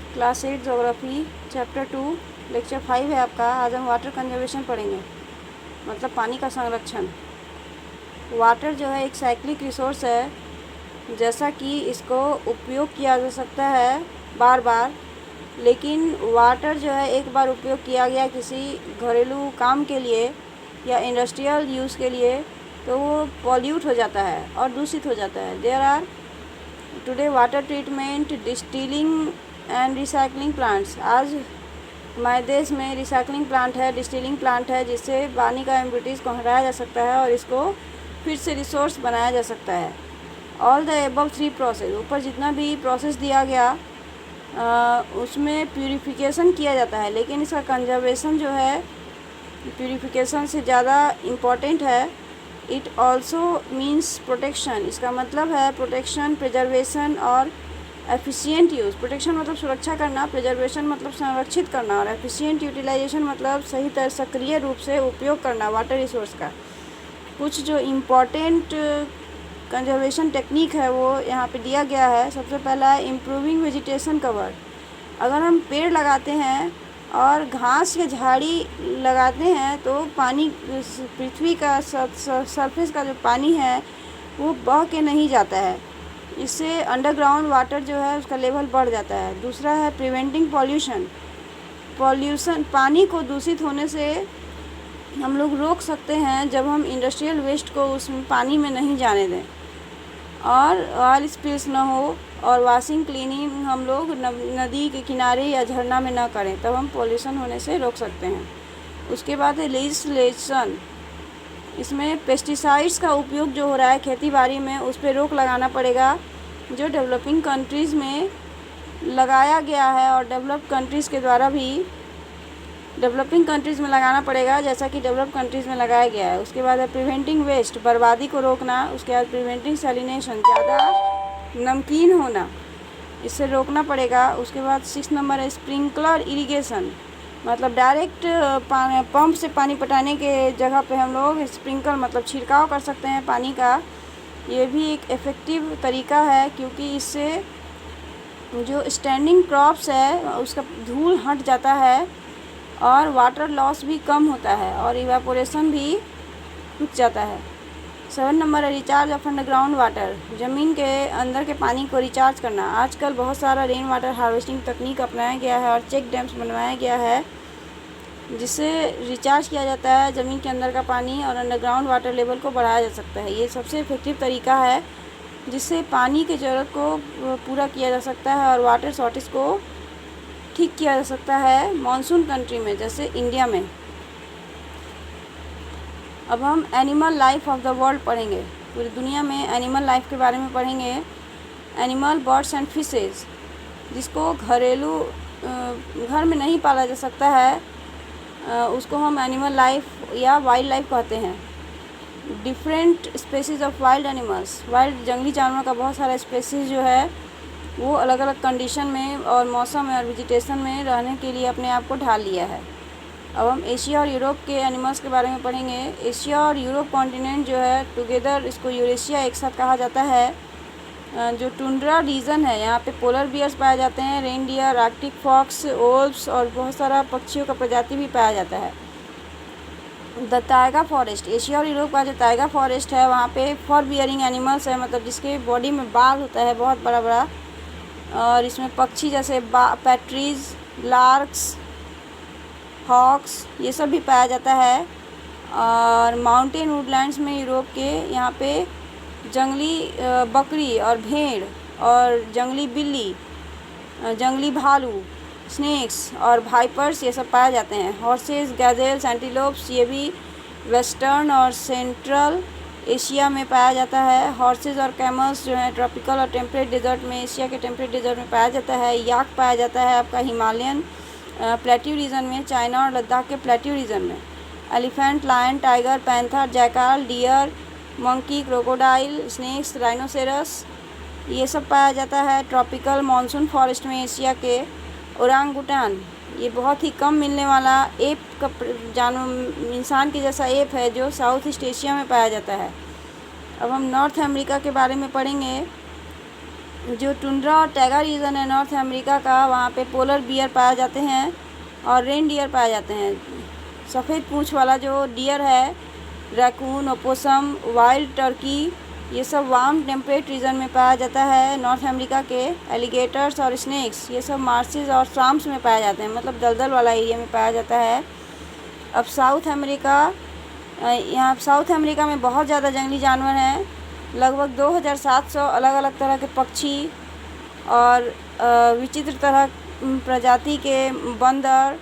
Class 8 geography chapter 2 lecture 5 है आपका। आज हम वाटर कंजर्वेशन पढ़ेंगे, मतलब पानी का संरक्षण। वाटर जो है एक साइक्लिक रिसोर्स है, जैसा कि इसको उपयोग किया जा सकता है बार बार, लेकिन वाटर जो है एक बार उपयोग किया गया किसी घरेलू काम के लिए या इंडस्ट्रियल यूज़ के लिए तो वो पॉल्यूट हो जाता है और दूषित हो जाता है। There are today water treatment, distilling and recycling plants. आज हमारे देश में रिसाइकलिंग प्लांट है, डिस्टिलिंग प्लांट है, जिससे पानी का इम्प्योरिटीज़ को हटाया जा सकता है और इसको फिर से रिसोर्स बनाया जा सकता है। ऑल द एबव 3 प्रोसेस, ऊपर जितना भी प्रोसेस दिया गया उसमें प्यूरिफिकेशन किया जाता है, लेकिन इसका कंजर्वेशन जो है प्यूरिफिकेशन से ज़्यादा इम्पॉर्टेंट है। इट ऑल्सो मीन्स प्रोटेक्शन, इसका मतलब है प्रोटेक्शन, प्रिजर्वेशन और एफिशिएंट यूज़। प्रोटेक्शन मतलब सुरक्षा करना, प्रिजर्वेशन मतलब संरक्षित करना और एफिशिएंट यूटिलाइजेशन मतलब सही तरह सक्रिय रूप से उपयोग करना वाटर रिसोर्स का। कुछ जो इम्पॉर्टेंट कंजर्वेशन टेक्निक है वो यहाँ पे दिया गया है। सबसे पहला है इम्प्रूविंग वेजिटेशन कवर। अगर हम पेड़ लगाते हैं और घास या झाड़ी लगाते हैं तो पानी, पृथ्वी का सरफेस का जो पानी है वो बह के नहीं जाता है, इससे अंडरग्राउंड वाटर जो है उसका लेवल बढ़ जाता है। दूसरा है प्रिवेंटिंग पॉल्यूशन, पानी को दूषित होने से हम लोग रोक सकते हैं जब हम इंडस्ट्रियल वेस्ट को उस पानी में नहीं जाने दें और ऑयल स्पिल्स ना हो, और वॉशिंग क्लीनिंग हम लोग नदी के किनारे या झरना में ना करें, तब हम पॉल्यूशन होने से रोक सकते हैं। उसके बाद है लेजिस्लेशन। इसमें पेस्टिसाइड्स का उपयोग जो हो रहा है खेती बाड़ी में उस पर रोक लगाना पड़ेगा, जो डेवलपिंग कंट्रीज़ में लगाया गया है और डेवलप्ड कंट्रीज़ के द्वारा भी डेवलपिंग कंट्रीज़ में लगाना पड़ेगा, जैसा कि डेवलप्ड कंट्रीज़ में लगाया गया है। उसके बाद है प्रिवेंटिंग वेस्ट, बर्बादी को रोकना। उसके बाद प्रिवेंटिंग सैलिनेशन, ज़्यादा नमकीन होना, इससे रोकना पड़ेगा। उसके बाद 6 नंबर है स्प्रिंकलर इरिगेशन, मतलब डायरेक्ट पंप से पानी पटाने के जगह पे हम लोग स्प्रिंकल मतलब छिड़काव कर सकते हैं पानी का। ये भी एक इफ़ेक्टिव तरीका है, क्योंकि इससे जो स्टैंडिंग क्रॉप्स है उसका धूल हट जाता है और वाटर लॉस भी कम होता है और इवेपोरेशन भी रुक जाता है। 7 नंबर है रिचार्ज ऑफ अंडरग्राउंड वाटर, ज़मीन के अंदर के पानी को रिचार्ज करना। आजकल बहुत सारा रेन वाटर हार्वेस्टिंग तकनीक अपनाया गया है और चेक डैम्स बनवाया गया है, जिससे रिचार्ज किया जाता है ज़मीन के अंदर का पानी और अंडरग्राउंड वाटर लेवल को बढ़ाया जा सकता है। ये सबसे इफेक्टिव तरीका है जिससे पानी की ज़रूरत को पूरा किया जा सकता है और वाटर शॉर्टेज को ठीक किया जा सकता है मानसून कंट्री में, जैसे इंडिया में। अब हम animal life of the world पढ़ेंगे, पूरी दुनिया में एनिमल लाइफ के बारे में पढ़ेंगे। एनिमल, बर्ड्स एंड फिशेस, जिसको घरेलू घर में नहीं पाला जा सकता है उसको हम एनिमल लाइफ या वाइल्ड लाइफ कहते हैं। Different species of wild animals, wild जंगली जानवरों का बहुत सारा स्पेसीज़ जो है वो अलग अलग कंडीशन में और मौसम में और वेजिटेशन में रहने के लिए अपने आप को ढाल लिया है। अब हम एशिया और यूरोप के एनिमल्स के बारे में पढ़ेंगे। एशिया और यूरोप कॉन्टिनेंट जो है टुगेदर, इसको यूरेशिया एक साथ कहा जाता है। जो टुंड्रा रीजन है यहाँ पे पोलर बियर्स पाए जाते हैं, रेनडियर, आर्कटिक फॉक्स, ओल्व्स और बहुत सारा पक्षियों का प्रजाति भी पाया जाता है। द टाइगर फॉरेस्ट, एशिया और यूरोप का जो टाइगर फॉरेस्ट है वहाँ पे फर बियरिंग एनिमल्स है, मतलब जिसके बॉडी में बाल होता है बहुत बड़ा बड़ा, और इसमें पक्षी जैसे पैट्रीज, लार्क्स, हॉक्स ये सब भी पाया जाता है। और माउंटेन वुडलैंड्स में यूरोप के यहाँ पे जंगली बकरी और भेड़ और जंगली बिल्ली, जंगली भालू, स्नेक्स और भाइपर्स ये सब पाए जाते हैं। हॉर्सेस, गैजेल्स, एंटीलोप्स ये भी वेस्टर्न और सेंट्रल एशिया में पाया जाता है। हॉर्सेस और कैमल्स जो है ट्रॉपिकल और टेम्परेट डिजर्ट में, एशिया के टेम्परेट डिजर्ट में पाया जाता है। याक पाया जाता है आपका हिमालयन प्लेट्यू रीजन में, चाइना और लद्दाख के प्लेट्यू रीजन में। Elephant, lion, tiger, panther, jackal, deer, monkey, crocodile, snakes, rhinoceros ये सब पाया जाता है ट्रॉपिकल मॉनसून फॉरेस्ट में एशिया के। ओरांगुटान ये बहुत ही कम मिलने वाला एप का जानवर, इंसान के जैसा एप है जो साउथ ईस्ट एशिया में पाया जाता है। अब हम नॉर्थ अमेरिका के बारे में पढ़ेंगे। जो टुंड्रा और टैगा रीजन है नॉर्थ अमेरिका का, वहाँ पे पोलर बियर पाए जाते हैं और रेन डियर पाए जाते हैं। सफ़ेद पूँछ वाला जो डियर है, रैकून, ओपोसम, वाइल्ड टर्की, ये सब वार्म टेम्परेट रीजन में पाया जाता है नॉर्थ अमेरिका के। एलिगेटर्स और स्नेक्स ये सब मार्सेस और स्वाम्प्स में पाए जाते हैं, मतलब दलदल वाला एरिया में पाया जाता है। अब साउथ अमेरिका, यहाँ साउथ अमेरिका में बहुत ज़्यादा जंगली जानवर हैं। लगभग 2700 अलग अलग तरह के पक्षी और विचित्र तरह प्रजाति के बंदर,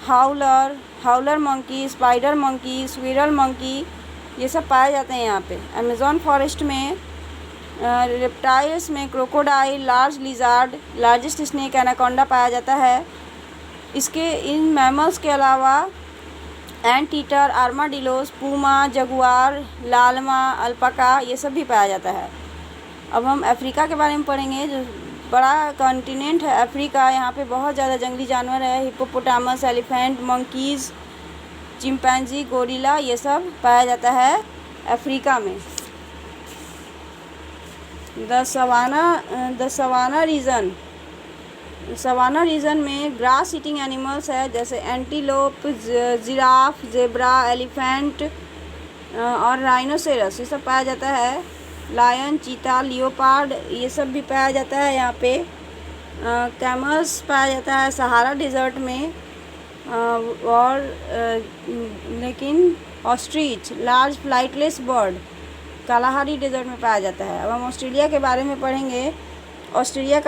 howler monkey, spider monkey, squirrel monkey, ये सब पाए जाते हैं यहाँ पे। अमेज़न फॉरेस्ट में रेप्टाइल्स में crocodile, large lizard, largest snake anaconda पाया जाता है। इन मैमल्स के अलावा anteater, armadillos, puma, jaguar, llama, alpaca, ये सब भी पाया जाता है। अब हम अफ्रीका के बारे में पढ़ेंगे। जो बड़ा कॉन्टिनेंट है अफ्रीका, यहाँ पे बहुत ज़्यादा जंगली जानवर है। Hippopotamus, elephant, monkeys, chimpanzee, gorilla, ये सब पाया जाता है अफ्रीका में। द सवाना रीजन में ग्रास ईटिंग एनिमल्स है, जैसे एंटीलोप, जिराफ, जेब्रा, एलिफेंट और राइनोसेरस, ये सब पाया जाता है। लायन, चीता, लियोपार्ड, ये सब भी पाया जाता है यहाँ पे। कैमल्स पाया जाता है सहारा डिज़र्ट में। लेकिन ostrich, large flightless bird, Kalahari desert में पाया जाता है। अब हम ऑस्ट्रेलिया के बारे में पढ़ेंगे। ऑस्ट्रेलिया का